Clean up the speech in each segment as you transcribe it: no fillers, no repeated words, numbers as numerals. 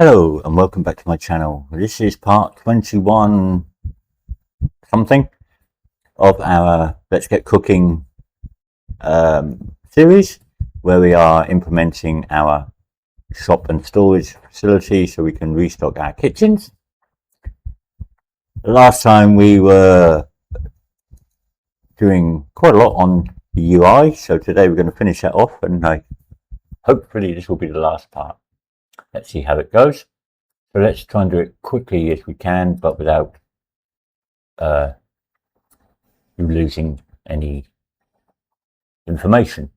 Hello and welcome back to my channel. This is part 21 something of our Let's Get Cooking series, where we are implementing our shop and storage facility so we can restock our kitchens. The last time we were doing quite a lot on the UI, so today we're going to finish that off, and hopefully this will be the last part. Let's see how it goes. So let's try and do it quickly as we can, but without you losing any information.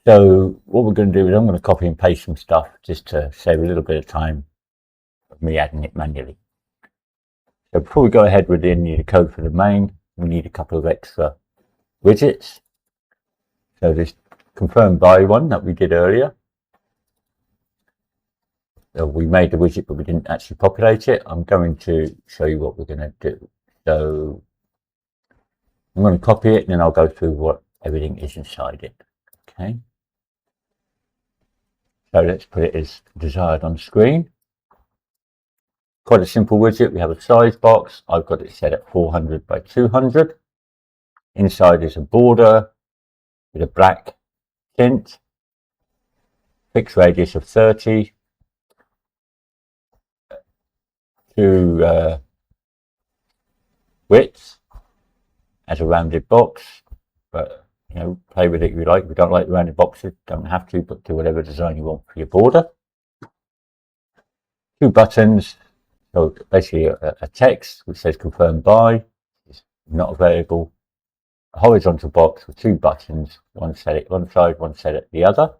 So what we're going to do is I'm going to copy and paste some stuff just to save a little bit of time of me adding it manually. So before we go ahead with the code for the main, we need a couple of extra widgets. So this confirm by one that we did earlier. So we made the widget, but we didn't actually populate it. I'm going to show you what we're going to do. So I'm going to copy it, and then I'll go through what everything is inside it. Okay. So let's put it as desired on screen. Quite a simple widget. We have a size box. I've got it set at 400 by 200. Inside is a border with a black tint, fixed radius of 30. To width as a rounded box, but play with it if you like. If you don't like the rounded boxes, don't have to, but do whatever design you want for your border. 2 buttons, so basically a text which says confirm by, is not available. A horizontal box with 2 buttons, one set at one side, one set at the other.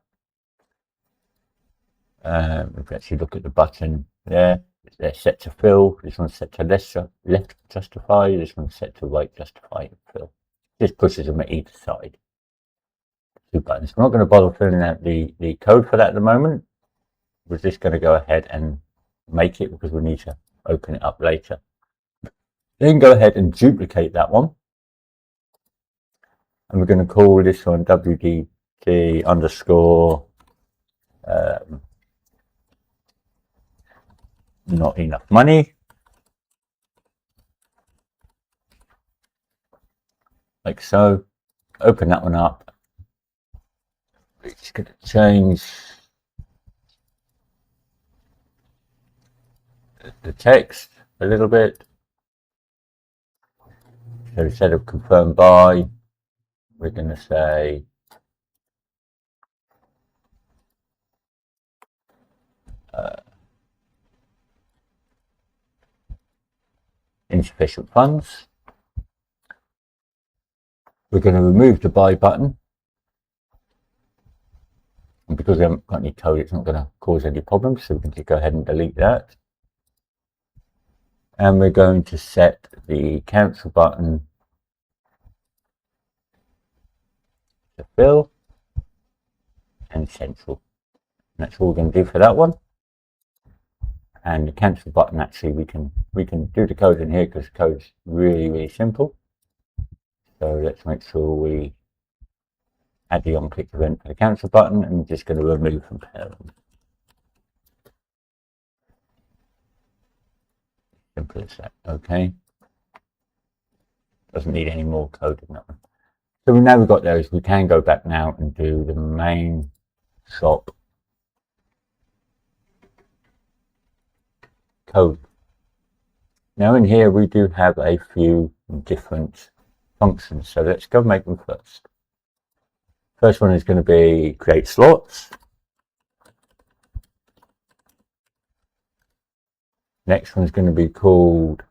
If you actually look at the button there, they're set to fill. This one's set to left justify. This one's set to right justify and fill. Just pushes them at either side. 2 buttons. We're not going to bother filling out the code for that at the moment. We're just going to go ahead and make it because we need to open it up later. Then go ahead and duplicate that one. And we're going to call this one WDT underscore not enough money, like so. Open that one up. We're just going to change the text a little bit. So instead of confirm by, we're going to say insufficient funds. We're going to remove the buy button, and because we haven't got any code, it's not going to cause any problems, so we can just go ahead and delete that. And we're going to set the cancel button to fill and central. And that's all we're going to do for that one. And the cancel button, actually we can do the code in here because the code's really simple. So let's make sure we add the on-click event for the cancel button, and we're just going to remove from parent. Simple as that. Okay. Doesn't need any more code in that one. So now we've got those, we can go back now and do the main shop code. Now in here we do have a few different functions, so let's go make them first. First one is going to be create slots. Next one is going to be called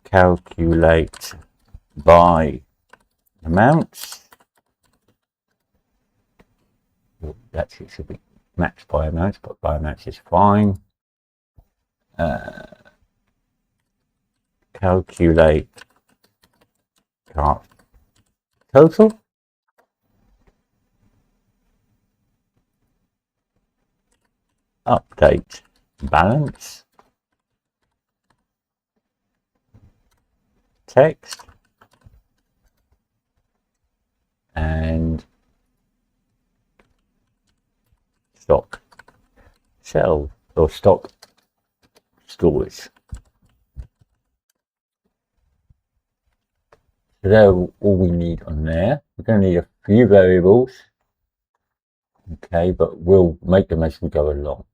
calculate by amounts. Actually, it should be matched by amounts, but by amounts is fine. Calculate cart total. Update balance. Text. And stock. shelves or stock storage. So they're all we need on there. We're going to need a few variables, okay, but we'll make them as we go along.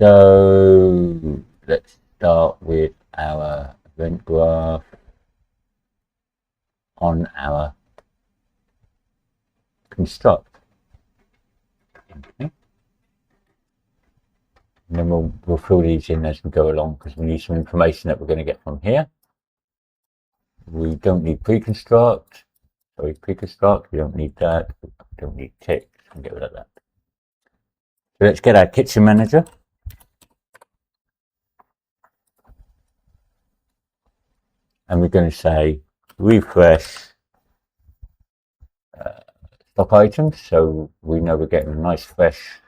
So let's start with our event graph on our construct. Okay. And then we'll fill these in as we go along because we need some information that we're going to get from here. We don't need pre-construct. Sorry, pre-construct. We don't need that. We don't need text. We'll get rid of that. So let's get our kitchen manager. And we're going to say refresh stock items. So we know we're getting a nice fresh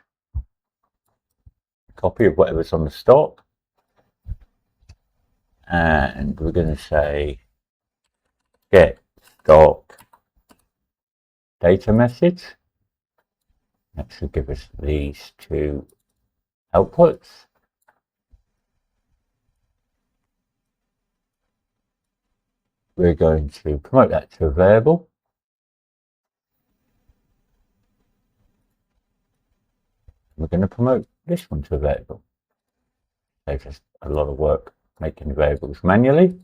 copy of whatever's on the stock. And we're going to say get stock data message. That should give us these two outputs. We're going to promote that to a variable. We're going to promote this one to a variable. Saves us a lot of work making variables manually.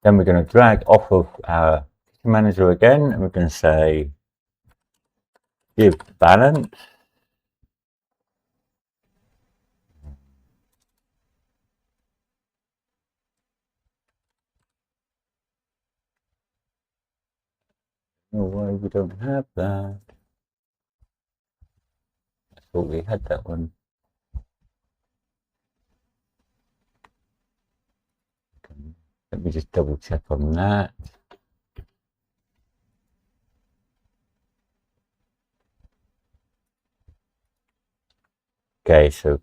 Then we're going to drag off of our manager again, and we're going to say give balance. No way, we don't have that. I thought we had that one. Let me just double check on that. Okay, so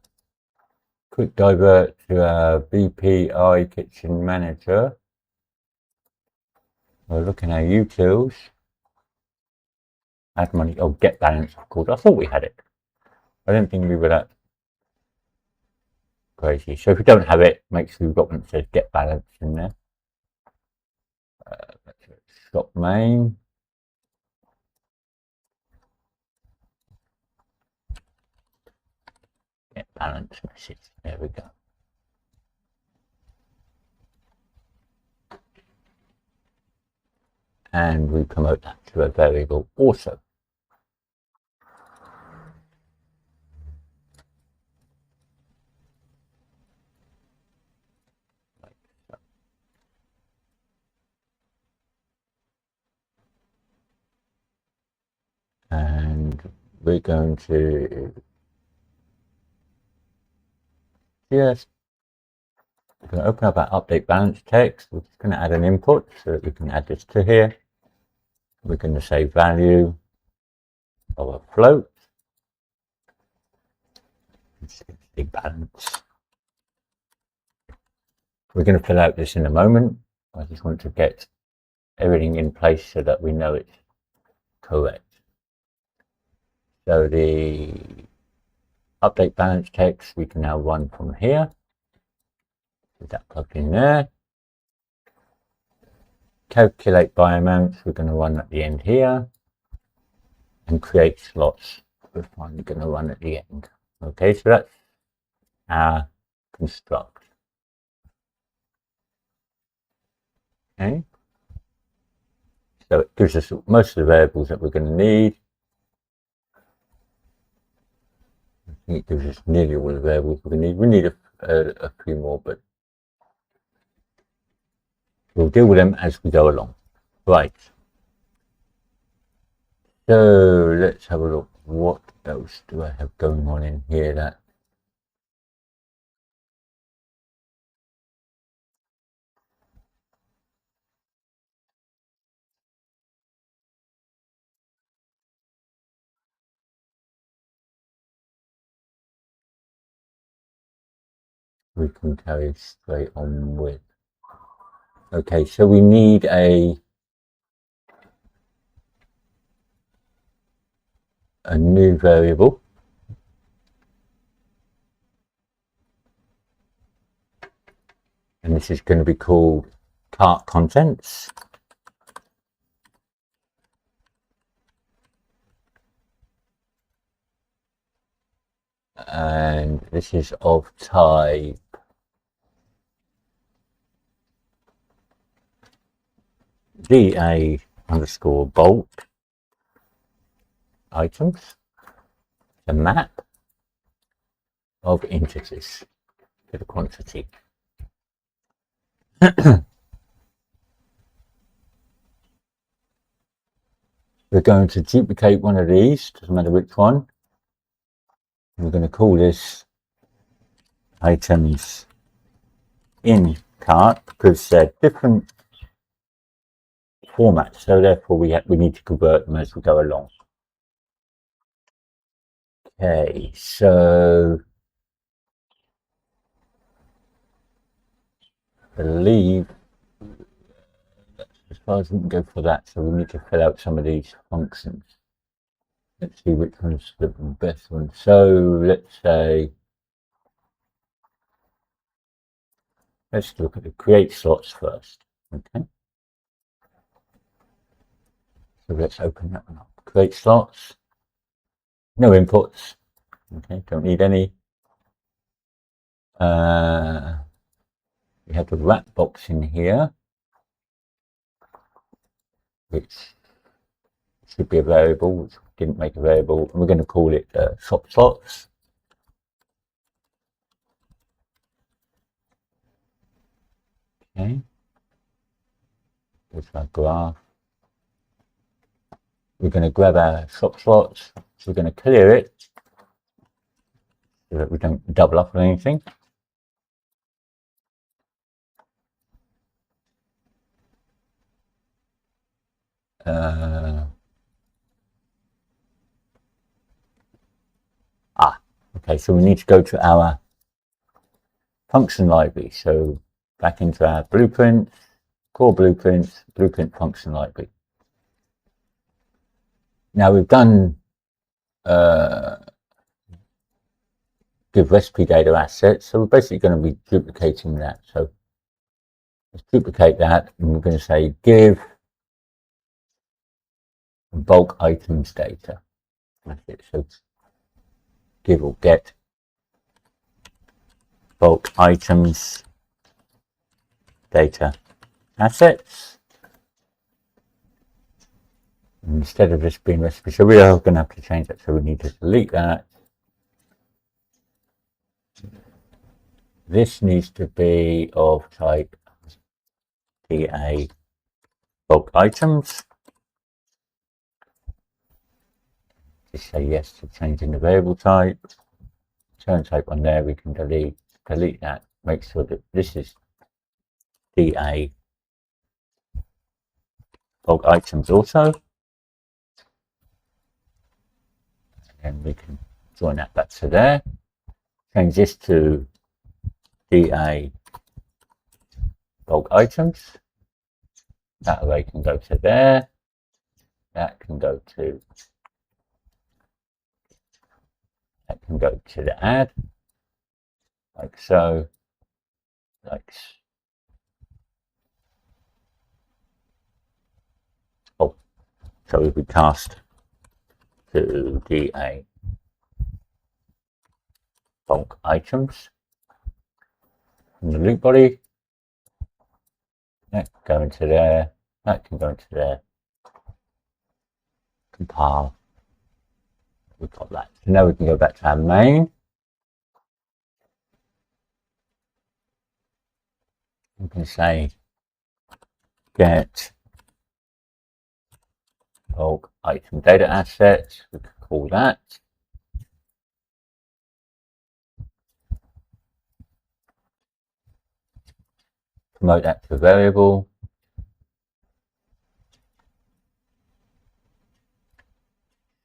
quick divert to our BPI kitchen manager. We're looking at utils. Add money. Oh, get balance, of course. I thought we had it. I didn't think we were that crazy. So if we don't have it, make sure we've got one that says get balance in there. Stop main. Get balance message. There we go. And we promote that to a variable also. And we're going to we're going to open up our update balance text. We're just going to add an input so that we can add this to here. We're going to say value of a float. Big balance. We're going to fill out this in a moment. I just want to get everything in place so that we know it's correct. So the update balance text we can now run from here. With that plugged in there. Calculate by amounts we're going to run at the end here. And create slots we're finally going to run at the end. Okay, so that's our construct. Okay. So it gives us most of the variables that we're going to need. I think it gives us nearly all the variables we're going to need. We need a few more, but we'll deal with them as we go along. Right. So let's have a look. What else do I have going on in here that we can carry straight on with? Okay, so we need a a new variable. And this is going to be called cart contents. And this is of type DA underscore bulk items, the map of integers to the quantity. We're going to duplicate one of these, doesn't matter which one. We're going to call this items in cart because they're different formats, so therefore we need to convert them as we go along. Okay, so I believe as far as we can go for that, so we need to fill out some of these functions. Let's see which one's the best one. So let's say, let's look at the create slots first. Okay. So let's open that one up. Create slots. No inputs. Okay, don't need any. We have the wrap box in here, which should be a variable, which we didn't make a variable, and we're going to call it shop slots. Okay, there's our graph. We're going to grab our shop slots, so we're going to clear it so that we don't double up on anything. Okay, so we need to go to our function library. So back into our blueprints, core blueprints, blueprint function library. Now we've done give recipe data assets, so we're basically going to be duplicating that. So let's duplicate that, and we're going to say give bulk items data. That's it. So give or get bulk items data assets. Instead of this being recipe, so we are going to have to change that, so we need to delete that. This needs to be of type DA bulk items. Just say yes to changing the variable type. Turn type on there, we can delete that. Make sure that this is DA bulk items also. And we can join that back to there. Change this to DA bulk items. That array can go to there. That can go to the add, like so, like oh, so if we cast to DA bulk items from the loop body, that can go into there, that can go into there, compile, we've got that. So now we can go back to our main. We can say get bulk item data assets, we can call that. Promote that to a variable.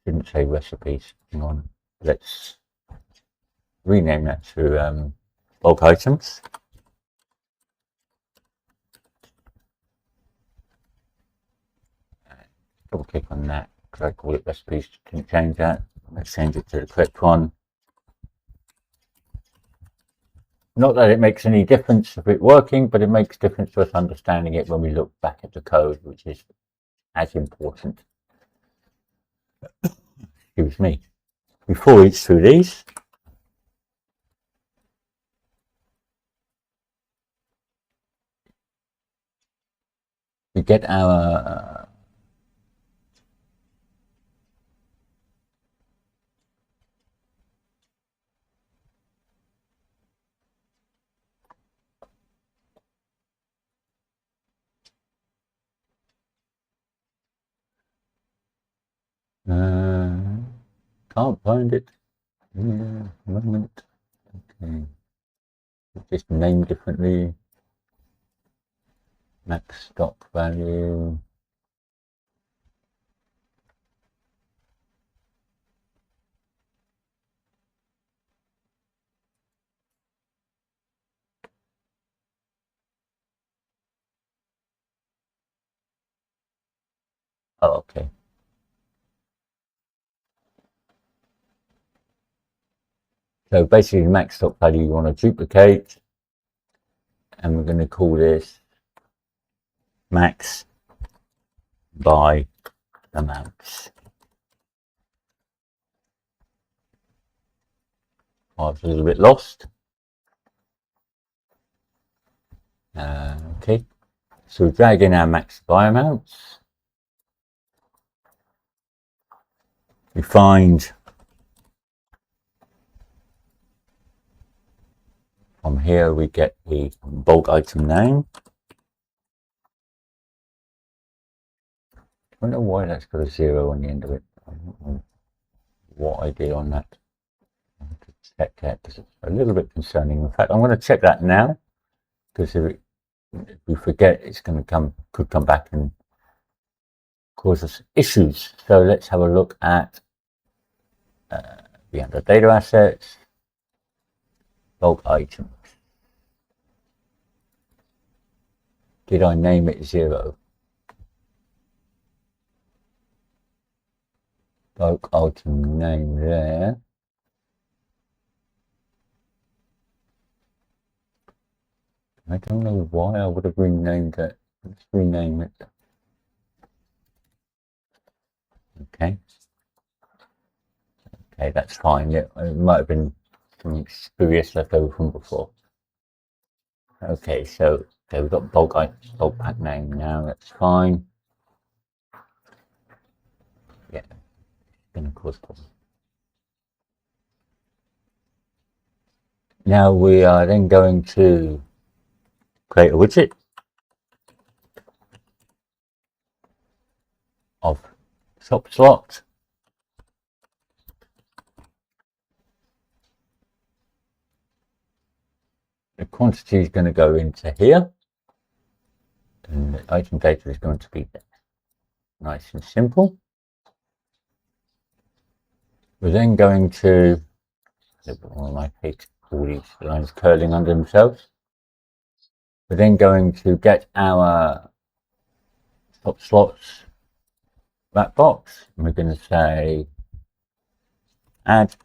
Didn't say recipes. Hang on. Let's rename that to bulk items. Double click on that because I call it recipes. Didn't change that. Let's change it to the correct one. Not that it makes any difference if it's working, but it makes difference to us understanding it when we look back at the code, which is as important. Excuse me. Before we each through these, we get our can't find it. Moment. Okay. Just named differently. Max stock value. Oh, okay. So basically, the max stock value you want to duplicate, and we're going to call this max by amounts. I was a little bit lost. Okay, so we drag in our max by amounts. We find from here we get the bulk item name. I don't know why that's got a 0 on the end of it. I don't know what I did on that. I have to check that because it's a little bit concerning. In fact, I'm going to check that now because if we forget, it's going to could come back and cause us issues. So let's have a look at the under data assets, bulk items. Did I name it 0? Bulk item name there. I don't know why I would have renamed it. Let's rename it. Okay. Okay, that's fine. Yeah, it might have been some spurious left over from before. Okay, so we've got bulk pack name now. That's fine. Yeah, gonna cause problems. Now we are then going to create a widget of shop slot. The quantity is going to go into here, and the item data is going to be there. Nice and simple. We're then going to, I hate all these lines curling under themselves. We're then going to get our shop slots wrap box, and we're going to say add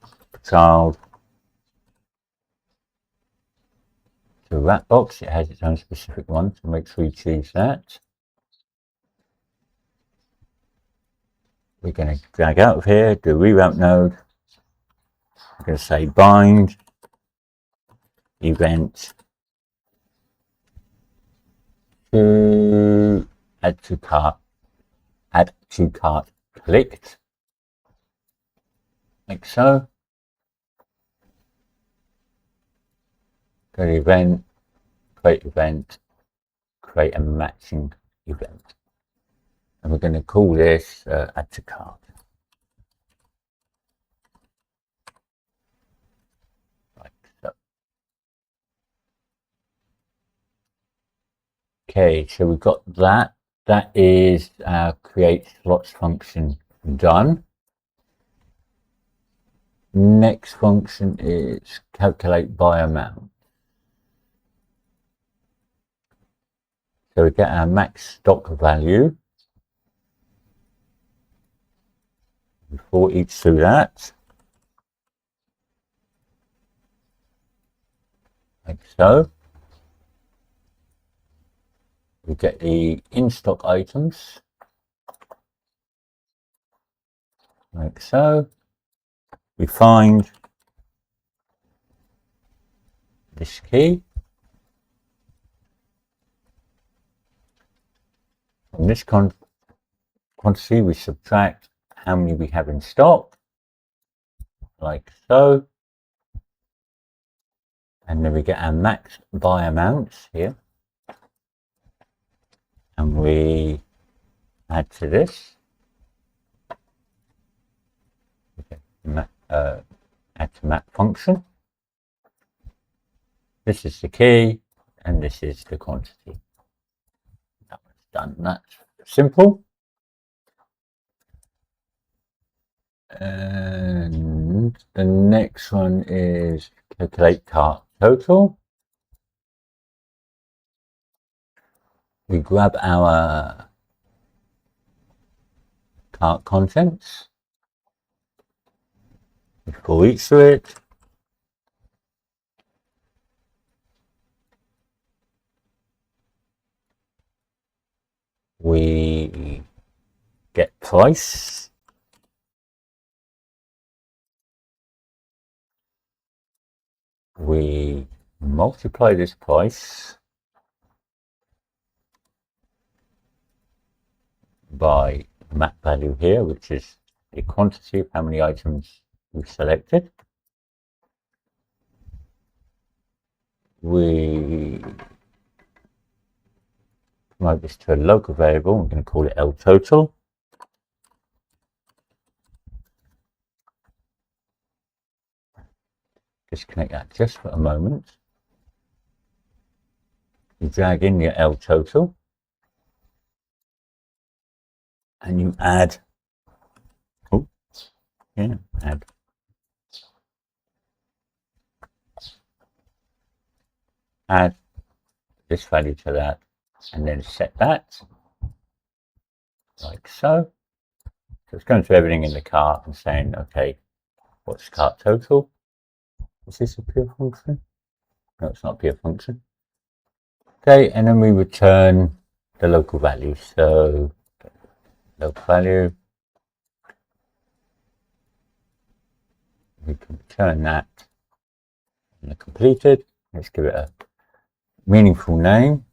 child to wrap box. It has its own specific one, so make sure you choose that. We're going to drag out of here, do reroute node. We're going to say bind event to add to cart clicked, like so. Go to event, create a matching event, and we're going to call this add to cart. Like so. Okay, so we've got that. That is our create slots function done. Next function is calculate by amount. So we get our max stock value. Before each through that, like so. We get the in-stock items, like so. We find this key. From this quantity, we subtract how many we have in stock, like so. And then we get our max buy amounts here. And we add to this. Add to map function. This is the key, and this is the quantity. That one's done. That's simple. And the next one is calculate cart total. We grab our cart contents. We for each through it. We get price. We multiply this price by map value here, which is the quantity of how many items we've selected. We promote this to a local variable. We're going to call it L total. Disconnect that just for a moment. You drag in your L total and you add, add this value to that, and then set that like so. So it's going through everything in the cart and saying, okay, what's cart total? Is this a pure function? No, it's not a pure function. Okay, and then we return the local value. So local value, we can return that and completed. Let's give it a meaningful name.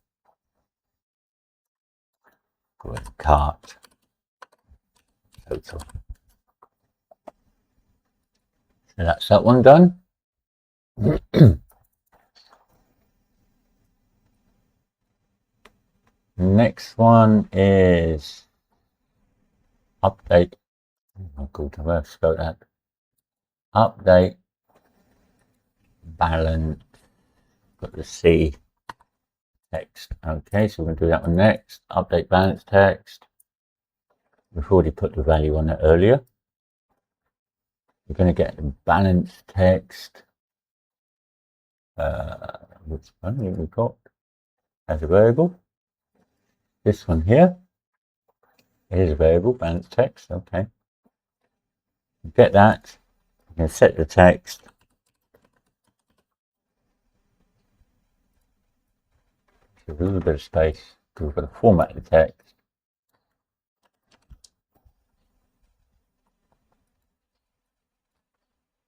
Call it cart total. So that's that one done. Next one is update. Oh god, where I've spelled that. Update balance. Got the C text. Okay, so we're going to do that one next. Update balance text. We've already put the value on it earlier. We're going to get the balance text. Which one have we got as a variable? This one here is a variable, balance text. Okay. Get that. I'm going to set the text. Give a little bit of space because we've got to format the text.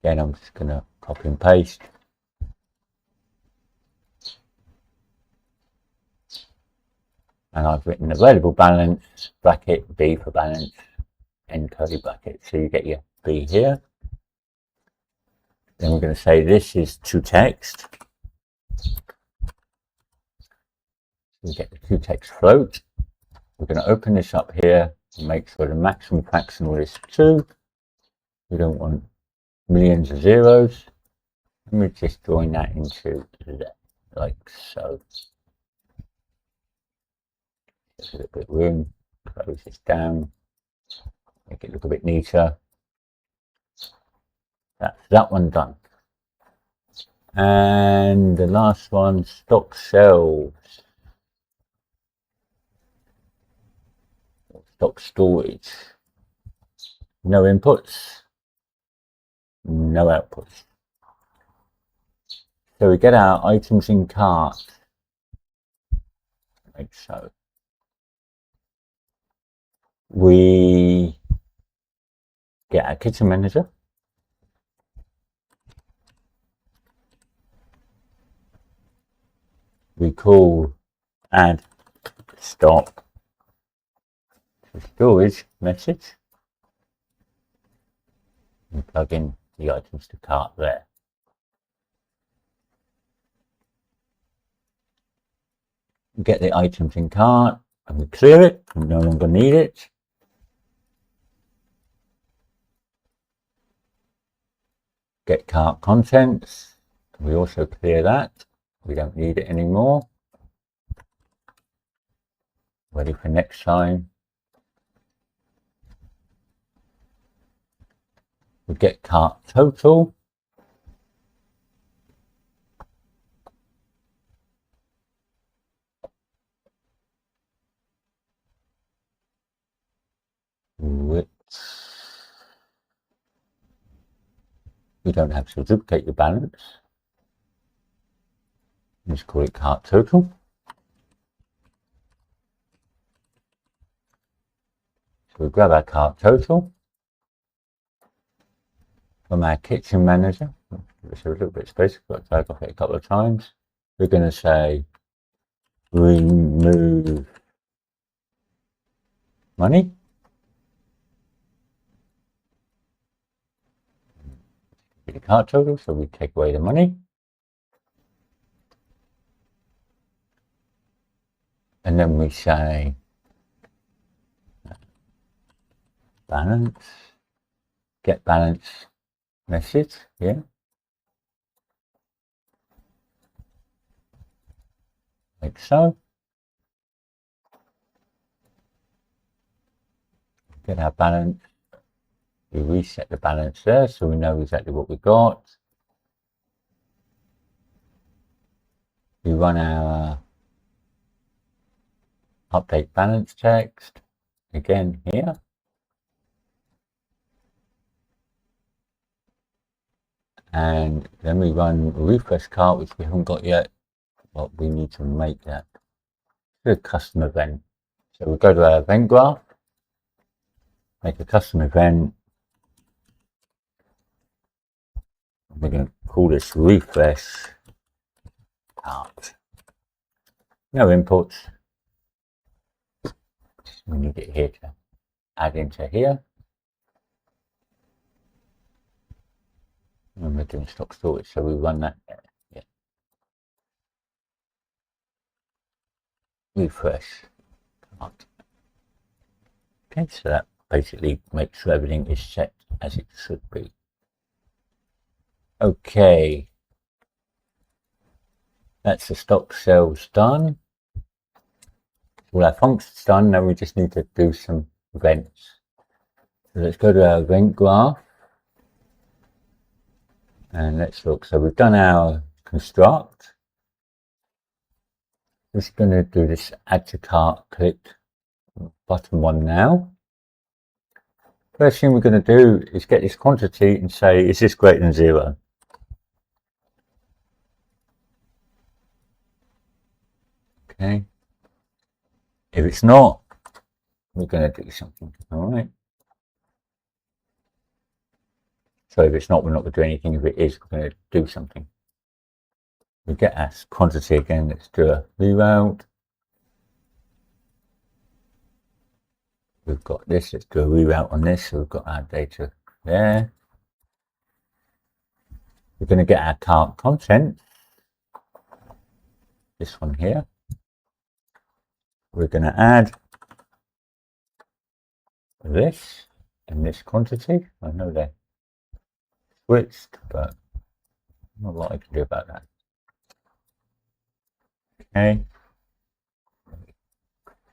Again, I'm just going to copy and paste. And I've written available balance, bracket, B for balance, end curly bracket. So you get your B here. Then we're going to say this is to text. We get the to text float. We're going to open this up here and make sure the maximum fractional is 2. We don't want millions of zeros. Let me just join that into that, like so. Just a little bit of room. Close this down. Make it look a bit neater. That's that one done. And the last one, stock shelves. Stock storage. No inputs, no outputs. So we get our items in cart, like so. We get our kitchen manager. We call add stock to storage message. And plug in the items to cart there. Get the items in cart and we clear it. We no longer need it. Get cart contents. We also clear that. We don't need it anymore. Ready for next time. We get cart total. Which we don't have to duplicate the balance. Just call it cart total. So we grab our cart total from our kitchen manager. It's a little bit space, got to drag off it a couple of times. We're going to say remove money. The cart total, so we take away the money. And then we say balance, get balance message, yeah. Like so. Get our balance. We reset the balance there so we know exactly what we got. We run our update balance text again here. And then we run refresh cart, which we haven't got yet, but we need to make that a custom event. So we go to our event graph, make a custom event. We're going to call this refresh cart. No inputs. We need it here to add into here. And we're doing stock storage, so we run that there. Yeah. Refresh cart. Okay, so that basically makes sure everything is set as it should be. Okay, that's the stock sales done. All our functions done. Now we just need to do some events. So let's go to our event graph and let's look. So we've done our construct. Just going to do this add to cart, click button one now. First thing we're going to do is get this quantity and say, is this greater than 0? Okay. If it's not, we're going to do something. All right. So if it's not, we're not going to do anything. If it is, we're going to do something. We get our quantity again. Let's do a reroute. We've got this. Let's do a reroute on this. So we've got our data there. We're going to get our cart content. This one here. We're going to add this and this quantity. I know they're switched, but not a lot I can do about that. Okay.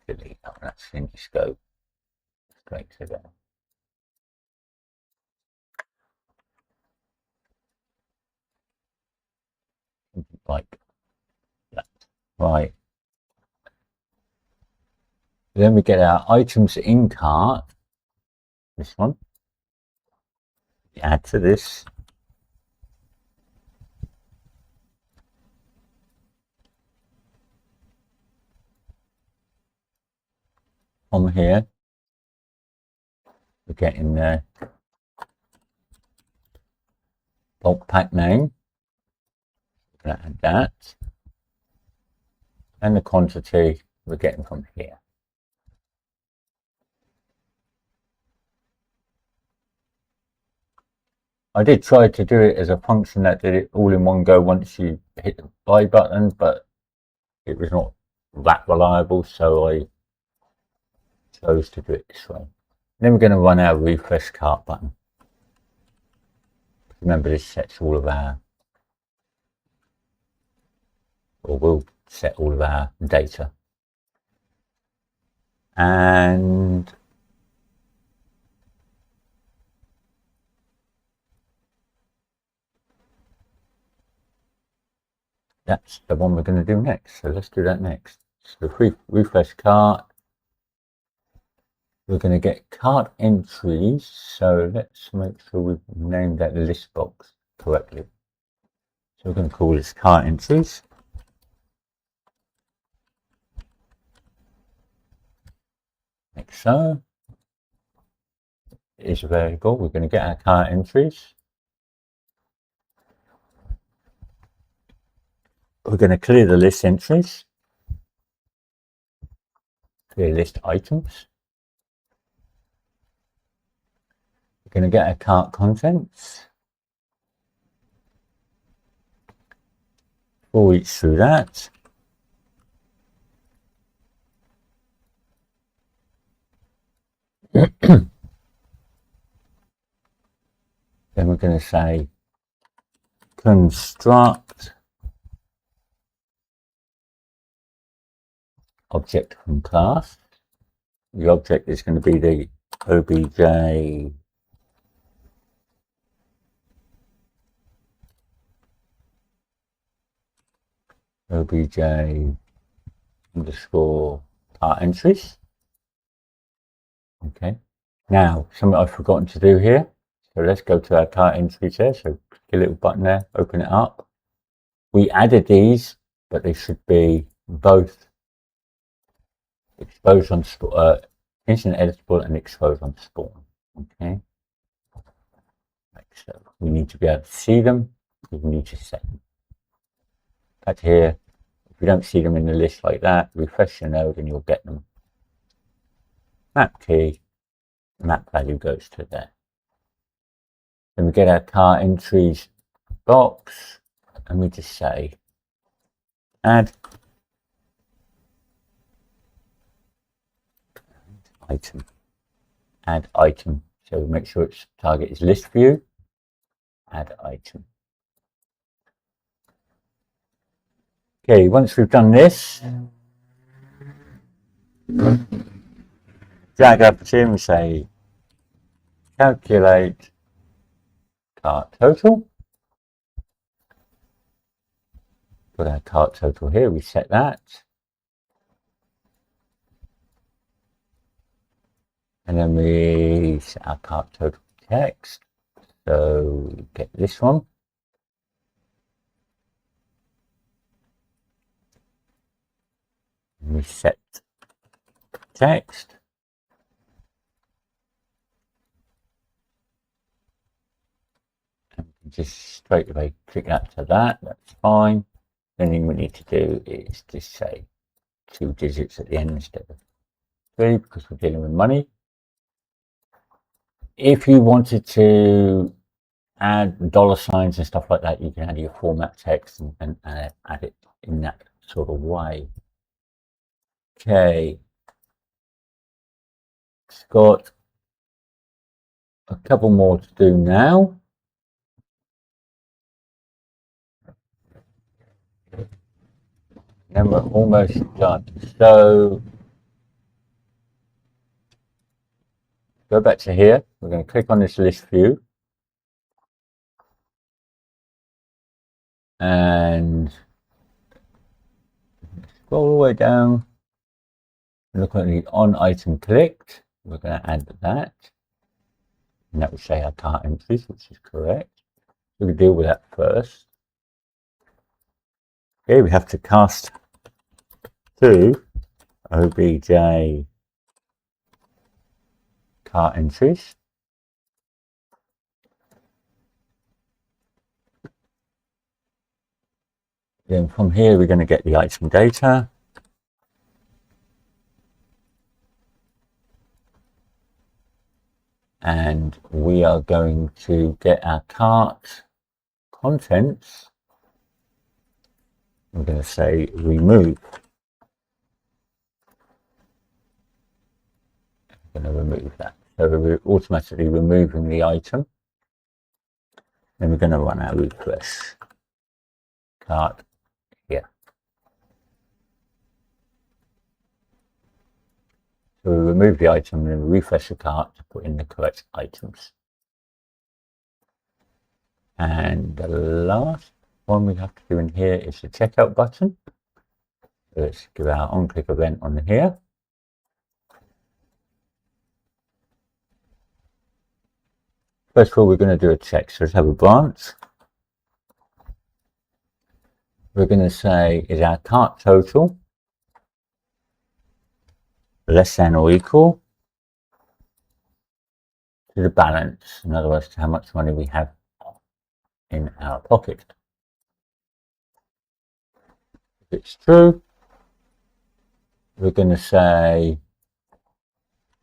Delete that. That's in the scope. Straight to there. Like that. Right. Then we get our items in cart. This one. Add to this. on here, we're getting the bulk pack name. We're going to add that. And the quantity we're getting from here. I did try to do it as a function that did it all in one go once you hit the buy button, but it was not that reliable, so I chose to do it this way. Then we're going to run our refresh cart button. Remember, this sets all of our, or will set all of our data. And that's the one we're going to do next. So let's do that next. So refresh cart. We're going to get cart entries. So let's make sure we've named that list box correctly. So we're going to call this cart entries. Like so. It is a variable. We're going to get our cart entries. We're going to clear the list entries. Clear list items. We're going to get our cart contents. For each through that. Then we're going to say construct object from class. The object is going to be the obj underscore cart entries. Okay. Now, something I've forgotten to do here. So let's go to our cart entries there. So click a little button there, open it up. We added these, but they should be both exposed on instant editable and exposed on spawn. Okay. Like so. We need to be able to see them. We need to set them. Back here. If you don't see them in the list like that, refresh your node and you'll get them. Map key, map value goes to there. Then we get our cart entries box and we just say add item. Add item. So make sure its target is list view. Add item. Okay, once we've done this, drag up to and say calculate cart total. Put our cart total here, we set that. And then we set our cart total text. So we get this one. We set text. And just straight away click that to that, that's fine. The thing we need to do is just say 2 digits at the end instead of 3 because we're dealing with money. If you wanted to add dollar signs and stuff like that, you can add your format text and add it in that sort of way. Okay, it's got a couple more to do now. Then we're almost done. So go back to here. We're going to click on this list view. And scroll all the way down. Look at the on item clicked. We're going to add that. And that will say our cart entries, which is correct. So we deal with that first. Okay, we have to cast to obj cart entries. Then from here we're going to get the item data. And we are going to get our cart contents. I'm going to say remove. I'm going to remove that. So we're automatically removing the item. Then we're going to run our refresh. Cart here. So we remove the item and then refresh the cart to put in the correct items. And the last one we have to do in here is the checkout button. So let's give our on-click event on here. First of all, we're going to do a check. So let's have a branch. We're going to say, is our cart total less than or equal to the balance? In other words, to how much money we have in our pocket. If it's true, we're going to say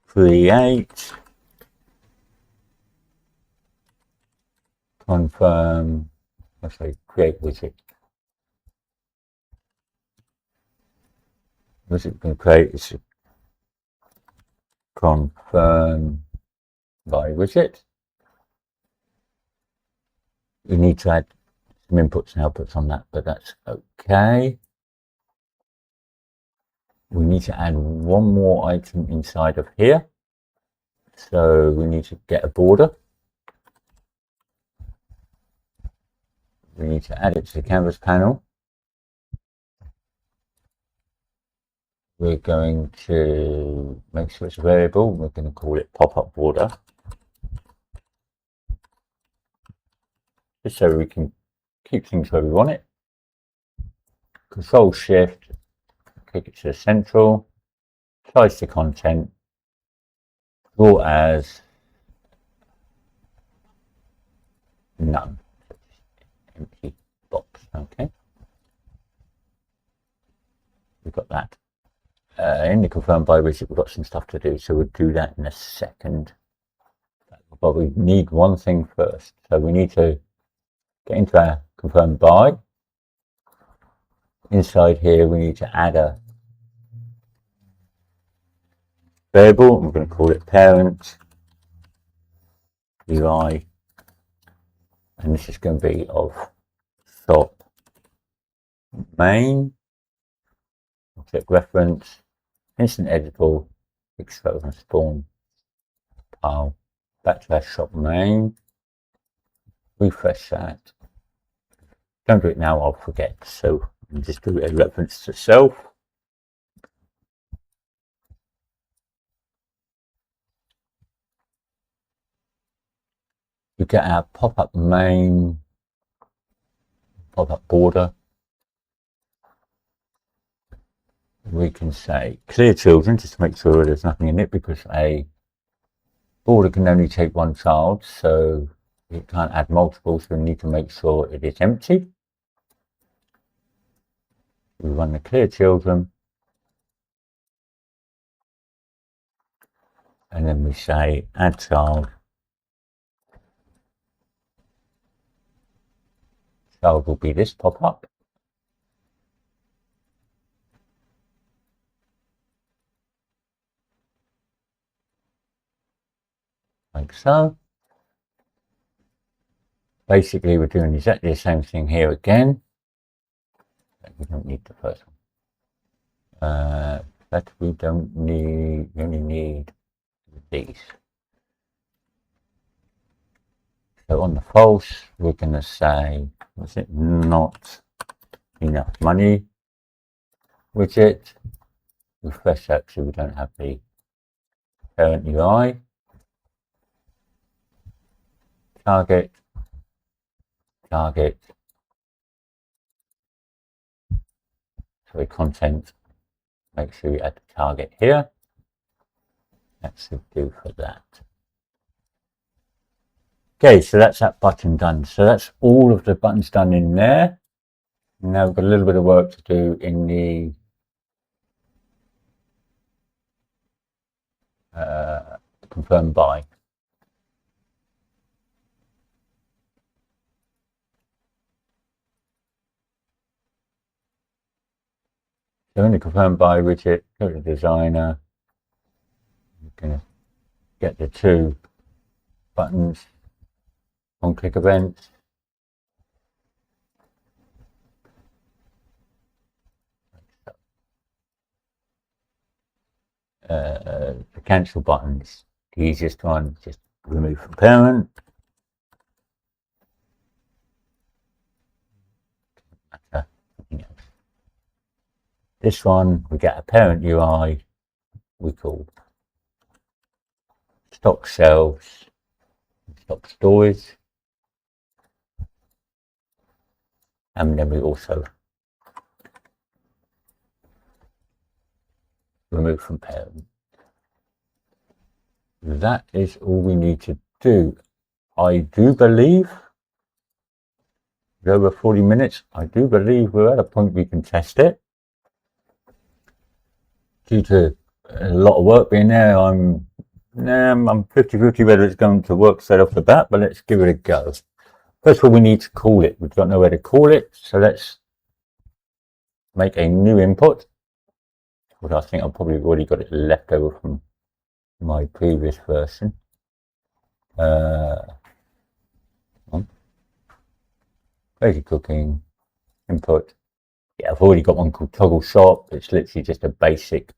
create, confirm, let's say create widget. What's it going to create? It's confirm by widget. We need to add some inputs and outputs on that, but that's okay. We need to add one more item inside of here. So we need to get a border. We need to add it to the canvas panel. We're going to make sure it's a variable. We're going to call it pop-up border. Just so we can keep things where we want it. Control Shift, click it to the central, size the content, draw as none. Empty box, okay. We've got that. In the confirm by widget, we've got some stuff to do, so we'll do that in a second. But we need one thing first. So we need to get into our confirm by. Inside here, we need to add a variable. I'm going to call it parent UI, and this is going to be of shop main. Object reference, instant editable, expose and spawn pile, backslash shop main, refresh that. Don't do it now, I'll forget, so just do a reference to self. We get our pop-up main, pop-up border. We can say clear children just to make sure there's nothing in it, because a border can only take one child, so you can't add multiple, so we need to make sure it is empty. We run the clear children, and then we say add child. Child will be this pop-up. Like so. Basically, we're doing exactly the same thing here again. We don't need the first one. That we don't need, we only need these. So on the false, we're going to say, was it not enough money widget? Refresh that so we don't have the parent UI. Target, target, so content, make sure you add the target here. That should do for that. Okay, so that's that button done. So that's all of the buttons done in there. Now we've got a little bit of work to do in the confirm buy. So in the confirm buy widget, go to designer. We're going to get the two buttons on click events. The cancel buttons, the easiest one, just remove from parent. This one, we get a parent UI we call stock shelves, stock storage, and then we also remove from parent. That is all we need to do. I do believe we're over 40 minutes. I do believe we're at a point we can test it. Due to a lot of work being there, I'm 50-50 whether it's going to work straight off the bat, but let's give it a go. First of all, we need to call it. We don't know where to call it, so let's make a new input. Which I think I've probably already got it left over from my previous version. Crazy cooking, input. Yeah, I've already got one called toggle shop. It's literally just a basic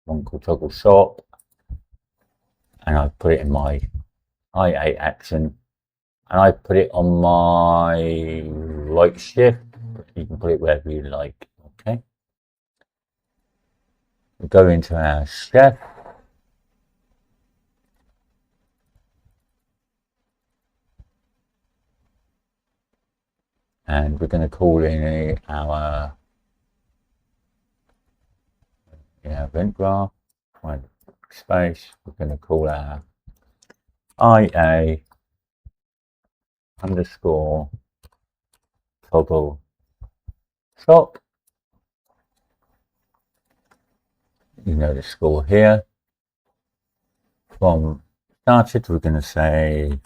one called toggle shop. And I put it in my IA action. And I put it on my right shift. You can put it wherever you like. Okay. We go into our chef. And we're going to call in our event graph, find space. We're going to call our IA underscore toggle shop. You know the score here. From started, we're going to say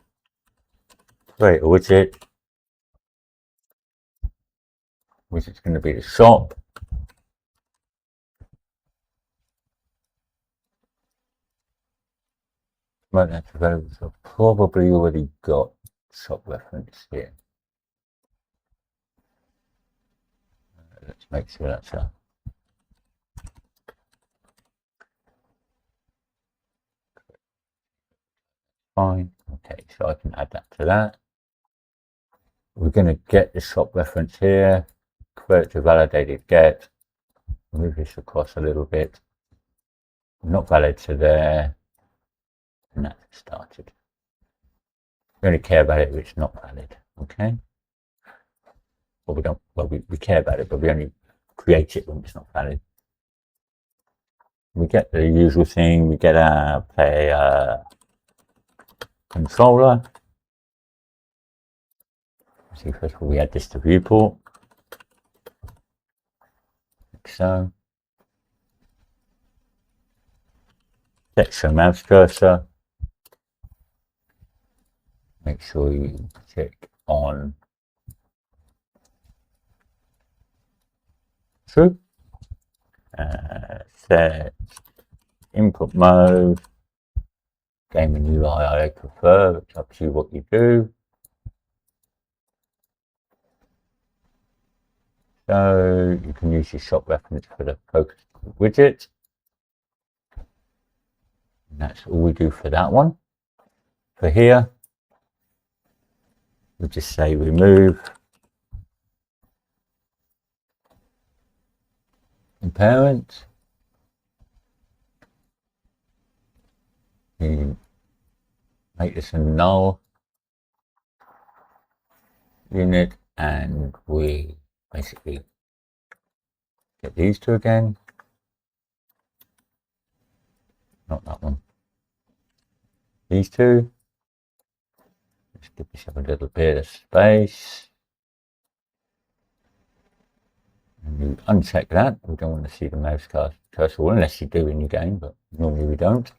create a widget. Widget's going to be the shop. Right, that's available. So probably already got shop reference here. Let's make sure that's fine. Okay, so I can add that to that. We're going to get the shop reference here, convert to validated get, move this across a little bit, not valid to there, and that's started. We only care about it if it's not valid, okay? Well, we don't, well, we care about it, but we only create it when it's not valid. We get the usual thing, we get our player controller. See, first of all, we add this to viewport, like so. Set show mouse cursor. Make sure you check on true. Set input mode. Gaming UI I prefer. It's up to you what you do. So you can use your shop reference for the focus widget. And that's all we do for that one. For here, we just say remove from parent. You make this a null unit, and we basically get these two again. Not that one. these two. Let's give yourself a little bit of space. And you uncheck that. We don't want to see the mouse cursor, unless you do in your game, but normally we don't.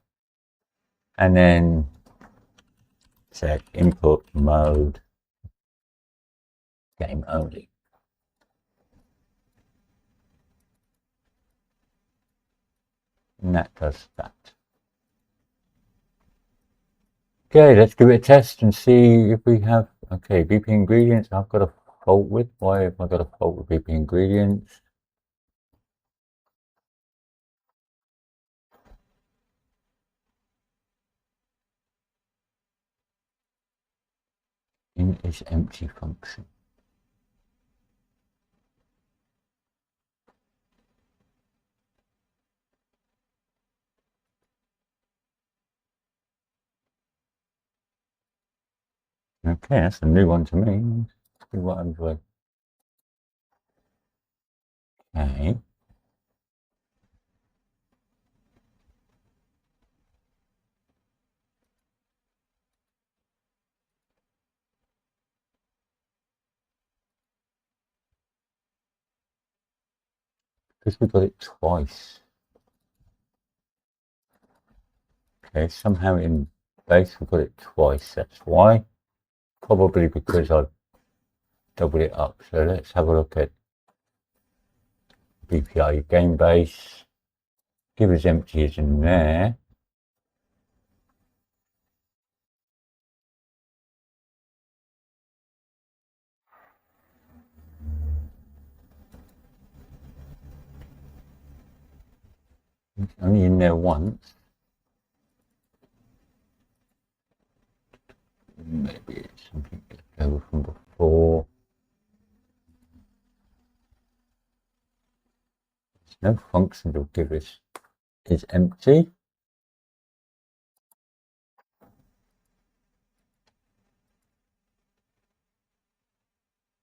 And then check input mode, game only. And that does that. Okay, let's give it a test and see if we have, okay, BP ingredients. I've got a fault with. Why have I got a fault with BP ingredients? In is empty function. Okay, that's a new one to me. Let's see what I'm doing. Okay. Because we got it twice. Okay, somehow in base we got it twice. That's why. Probably because I've doubled it up. So let's have a look at BPI game base. Give us empties in there. It's only in there once. Maybe it's something left over from before. There's no function to give us is empty.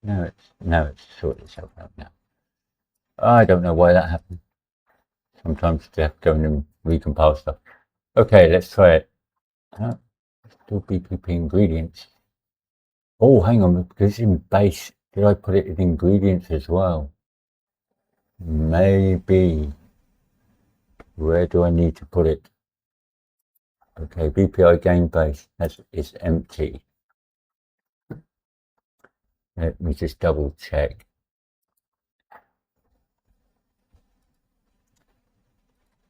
Now it's sorted itself out now. I don't know why that happened. Sometimes you have to go in and recompile stuff. Okay, let's try it. Still BPP ingredients. Oh, hang on, because it's in base. Did I put it in ingredients as well? Maybe. Where do I need to put it? Okay, BPI game base. It's empty. Let me just double check.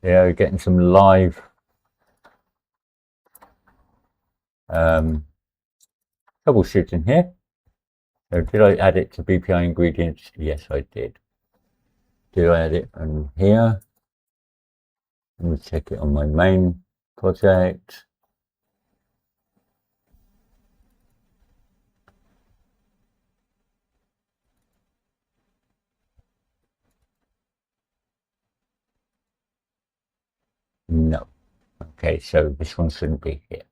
Yeah, we're getting some live troubleshooting here. So did I add it to BPI ingredients? Yes, I did. Did I add it on here? Let me check it on my main project. No. Okay, so this one shouldn't be here.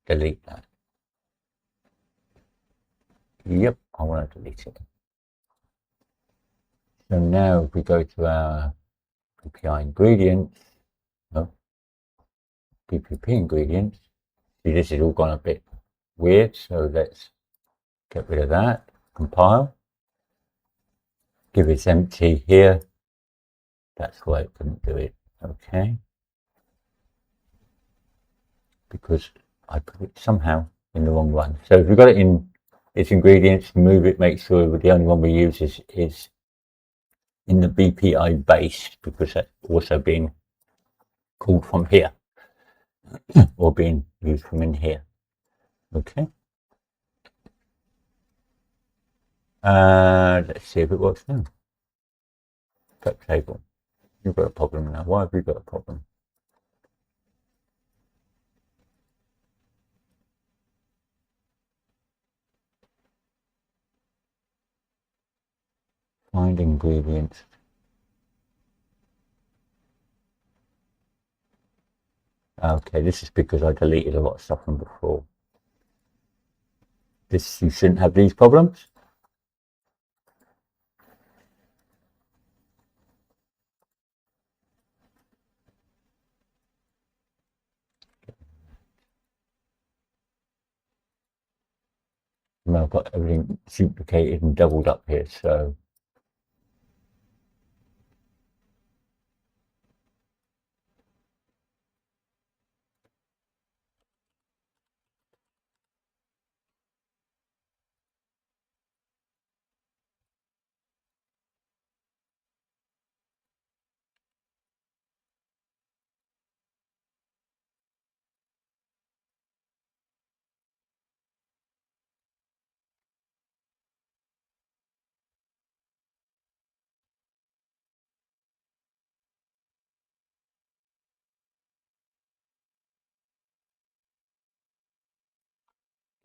Delete that. Yep, I want to delete it. So now if we go to our BPI ingredients, no, BPP ingredients, see this has all gone a bit weird, so let's get rid of that, compile, give it empty here, that's why it couldn't do it, okay, because I put it somehow in the wrong one. So if we've got it in its ingredients, move it, make sure the only one we use is in the BPI base, because that's also being called from here or being used from in here. Okay. Let's see if it works now. Cut table. You've got a problem now. Why have you got a problem? Find ingredients. Okay, this is because I deleted a lot of stuff from before. This, you shouldn't have these problems. mean, I've got everything duplicated and doubled up here, so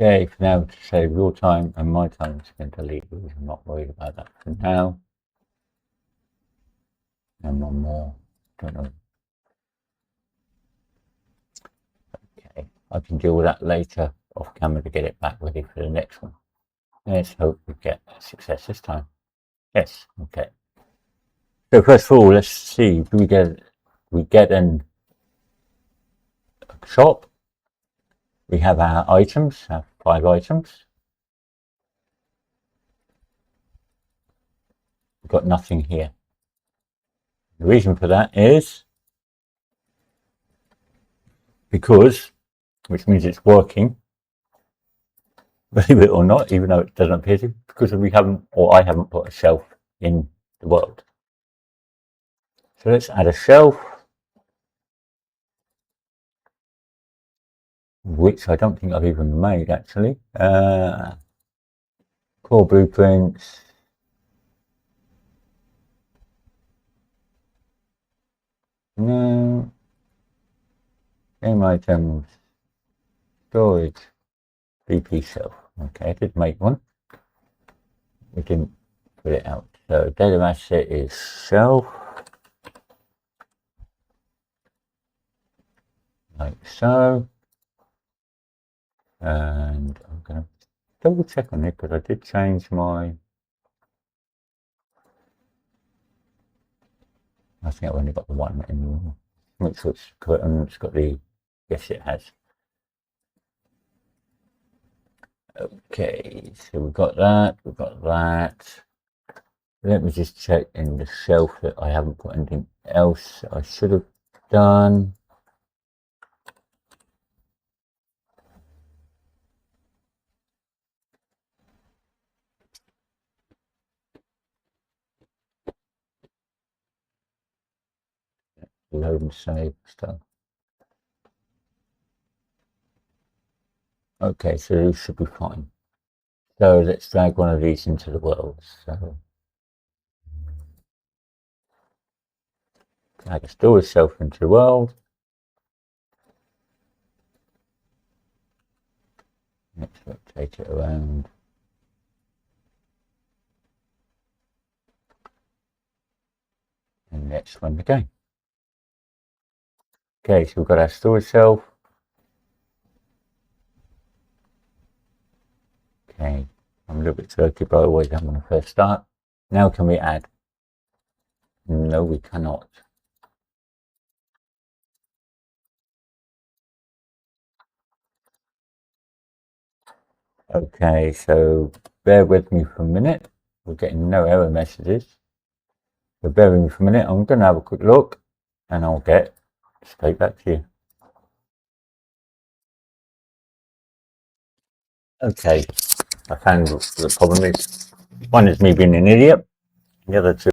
okay, for now to save your time and my time, I'm just going to delete these. I'm not worried about that for now. And one more, don't know. Okay, I can deal with that later off camera to get it back ready for the next one. Let's hope we get success this time. Yes, okay. So first of all, let's see, do we get an shop? We have our items, our 5 items. We've got nothing here. The reason for that is because, which means it's working, believe it or not, even though it doesn't appear to, because we haven't, or I haven't put a shelf in the world. So let's add a shelf, which I don't think I've even made actually. Core blueprints. No. Game items. Storage. BP shelf. Okay, I did make one. We didn't put it out. So data asset is shelf. Like so. And I'm going to double check on it because I did change my. I think I've only got the one in. Make sure it's correct and it's got the. Yes, it has. Okay, so we've got that. We've got that. Let me just check in the shelf that I haven't put anything else I should have done. Load and save stuff. Okay, so these should be fine. So let's drag one of these into the world. So drag a storage shelf into the world. Let's rotate it around. And let's run the game. Okay, so we've got our storage shelf. Okay, I'm a little bit jerky, but I always am when I first start. Now can we add? No, we cannot. Okay, so bear with me for a minute. We're getting no error messages. So bear with me for a minute. I'm going to have a quick look and I'll get straight back to you. Okay, I found what the problem is. One is me being an idiot. The other two